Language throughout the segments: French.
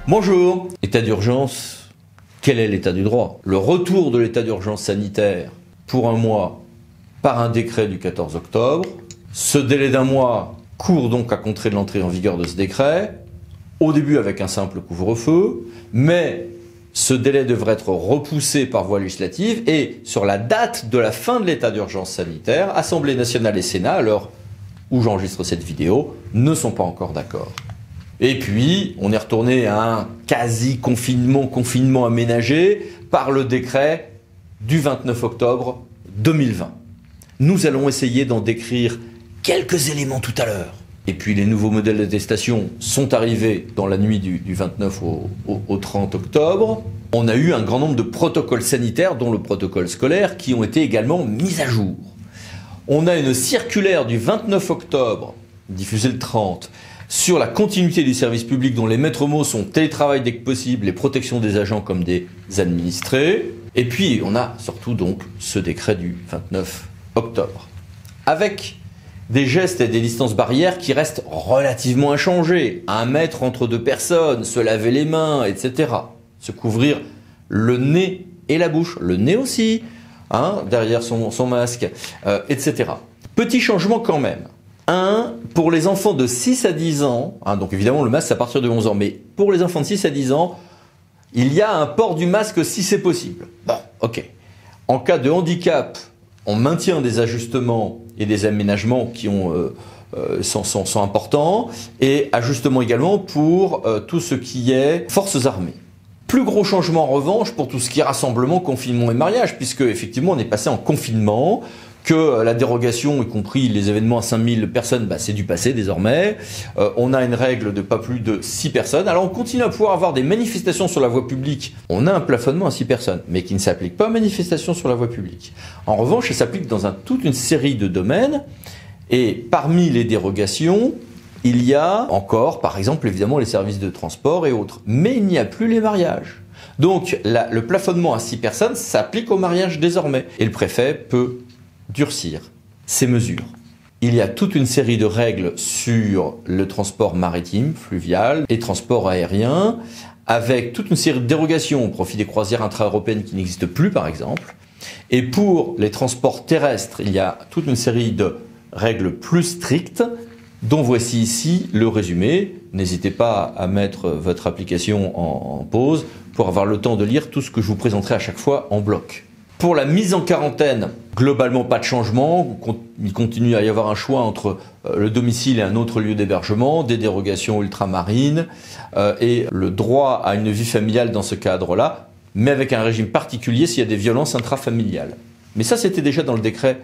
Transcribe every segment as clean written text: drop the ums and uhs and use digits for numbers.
Bonjour. État d'urgence, quel est l'état du droit? Le retour de l'état d'urgence sanitaire pour un mois par un décret du 14 octobre. Ce délai d'un mois court donc à compter de l'entrée en vigueur de ce décret, au début avec un simple couvre-feu, mais ce délai devrait être repoussé par voie législative et sur la date de la fin de l'état d'urgence sanitaire, Assemblée nationale et Sénat, à l'heure où j'enregistre cette vidéo, ne sont pas encore d'accord. Et puis, on est retourné à un quasi-confinement aménagé par le décret du 29 octobre 2020. Nous allons essayer d'en décrire quelques éléments tout à l'heure. Et puis les nouveaux modèles d'attestation sont arrivés dans la nuit du 29 au 30 octobre. On a eu un grand nombre de protocoles sanitaires, dont le protocole scolaire, qui ont été également mis à jour. On a une circulaire du 29 octobre, diffusée le 30, sur la continuité du service public dont les maîtres mots sont télétravail dès que possible, les protections des agents comme des administrés. Et puis on a surtout donc ce décret du 29 octobre. Avec des gestes et des distances barrières qui restent relativement inchangés. 1 mètre entre 2 personnes, se laver les mains, etc. Se couvrir le nez et la bouche. Le nez aussi, derrière son masque, etc. Petit changement quand même. Pour les enfants de 6 à 10 ans, donc évidemment le masque c'est à partir de 11 ans, mais pour les enfants de 6 à 10 ans, il y a un port du masque si c'est possible. Bon, ok. En cas de handicap, on maintient des ajustements et des aménagements qui sont importants, et ajustements également pour tout ce qui est forces armées. Plus gros changement en revanche pour tout ce qui est rassemblement, confinement et mariage, puisque effectivement on est passé en confinement, que la dérogation, y compris les événements à 5000 personnes, c'est du passé désormais. On a une règle de pas plus de 6 personnes. Alors on continue à pouvoir avoir des manifestations sur la voie publique. On a un plafonnement à 6 personnes, mais qui ne s'applique pas aux manifestations sur la voie publique. En revanche, ça s'applique dans toute une série de domaines. Et parmi les dérogations, il y a encore, par exemple, évidemment, les services de transport et autres. Mais il n'y a plus les mariages. Donc le plafonnement à 6 personnes s'applique aux mariages désormais. Et le préfet peut durcir ces mesures. Il y a toute une série de règles sur le transport maritime, fluvial et transport aérien, avec toute une série de dérogations au profit des croisières intra-européennes qui n'existent plus par exemple. Et pour les transports terrestres, il y a toute une série de règles plus strictes, dont voici ici le résumé. N'hésitez pas à mettre votre application en pause pour avoir le temps de lire tout ce que je vous présenterai à chaque fois en bloc. Pour la mise en quarantaine, globalement pas de changement. Il continue à y avoir un choix entre le domicile et un autre lieu d'hébergement, des dérogations ultramarines et le droit à une vie familiale dans ce cadre-là, mais avec un régime particulier s'il y a des violences intrafamiliales. Mais ça, c'était déjà dans le décret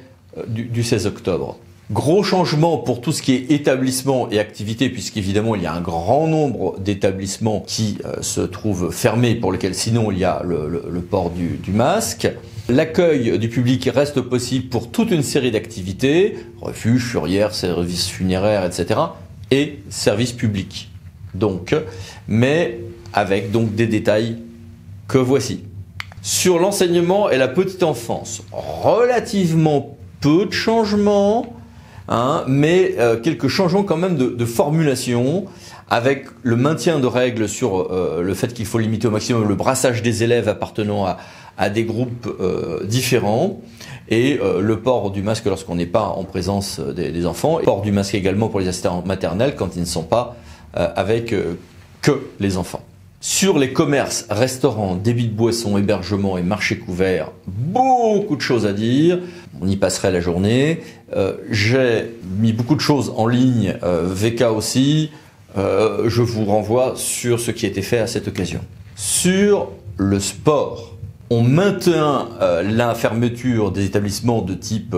du 16 octobre. Gros changement pour tout ce qui est établissement et activité, puisqu'évidemment il y a un grand nombre d'établissements qui se trouvent fermés, pour lesquels sinon il y a le port du masque. L'accueil du public reste possible pour toute une série d'activités, refuges, fourrières, services funéraires, etc. et services publics. Donc, mais avec donc des détails que voici. Sur l'enseignement et la petite enfance, relativement peu de changements, mais quelques changements quand même de formulation, avec le maintien de règles sur le fait qu'il faut limiter au maximum le brassage des élèves appartenant à des groupes différents, et le port du masque lorsqu'on n'est pas en présence des enfants, et port du masque également pour les assistants maternels quand ils ne sont pas avec que les enfants. Sur les commerces, restaurants, débits de boissons, hébergements et marchés couverts, beaucoup de choses à dire. On y passerait la journée. J'ai mis beaucoup de choses en ligne, VK aussi. Je vous renvoie sur ce qui a été fait à cette occasion. Sur le sport, on maintient la fermeture des établissements de type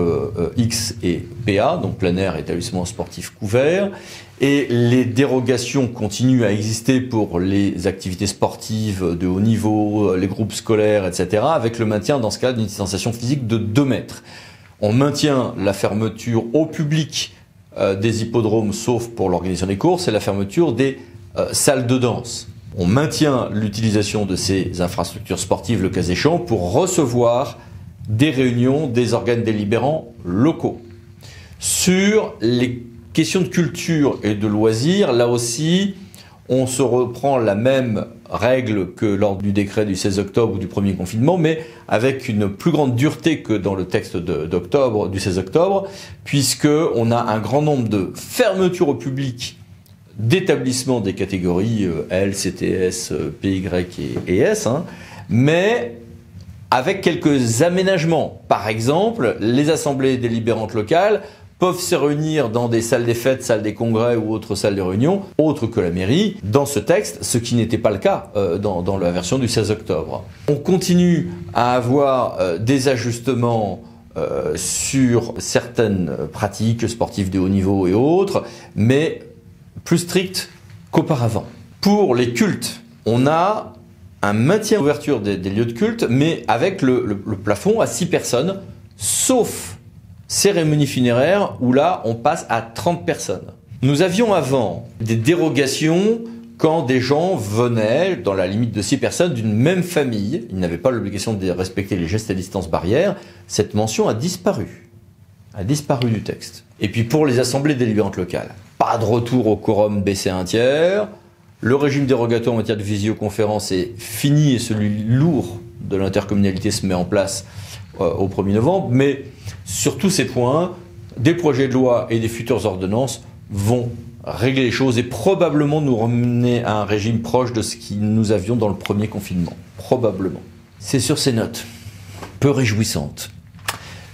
X et PA, donc plein air, établissements sportifs couverts, et les dérogations continuent à exister pour les activités sportives de haut niveau, les groupes scolaires, etc., avec le maintien dans ce cas d'une distanciation physique de 2 mètres. On maintient la fermeture au public des hippodromes, sauf pour l'organisation des courses, et la fermeture des salles de danse. On maintient l'utilisation de ces infrastructures sportives, le cas échéant, pour recevoir des réunions des organes délibérants locaux. Sur les questions de culture et de loisirs, là aussi, on se reprend la même règle que lors du décret du 16 octobre ou du premier confinement, mais avec une plus grande dureté que dans le texte du 16 octobre, puisqu'on a un grand nombre de fermetures au public d'établissements des catégories L, CTS, PY et S, mais avec quelques aménagements. Par exemple, les assemblées délibérantes locales peuvent se réunir dans des salles des fêtes, salles des congrès ou autres salles de réunion, autres que la mairie, dans ce texte, ce qui n'était pas le cas dans la version du 16 octobre. On continue à avoir des ajustements sur certaines pratiques sportives de haut niveau et autres, mais plus strictes qu'auparavant. Pour les cultes, on a un maintien d'ouverture des lieux de culte, mais avec le plafond à 6 personnes, sauf cérémonie funéraire où là on passe à 30 personnes. Nous avions avant des dérogations quand des gens venaient dans la limite de 6 personnes d'une même famille. Ils n'avaient pas l'obligation de respecter les gestes à distance barrière. Cette mention a disparu du texte. Et puis pour les assemblées délibérantes locales, pas de retour au quorum baissé un tiers. Le régime dérogatoire en matière de visioconférence est fini et celui lourd de l'intercommunalité se met en place au 1er novembre, mais sur tous ces points, des projets de loi et des futures ordonnances vont régler les choses et probablement nous ramener à un régime proche de ce que nous avions dans le premier confinement. Probablement. C'est sur ces notes peu réjouissantes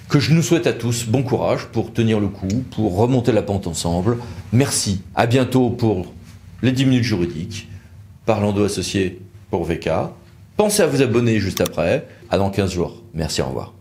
que je nous souhaite à tous bon courage pour tenir le coup, pour remonter la pente ensemble. Merci. À bientôt pour les 10 minutes juridiques. Parlando associé pour VK. Pensez à vous abonner juste après. À dans 15 jours. Merci, au revoir.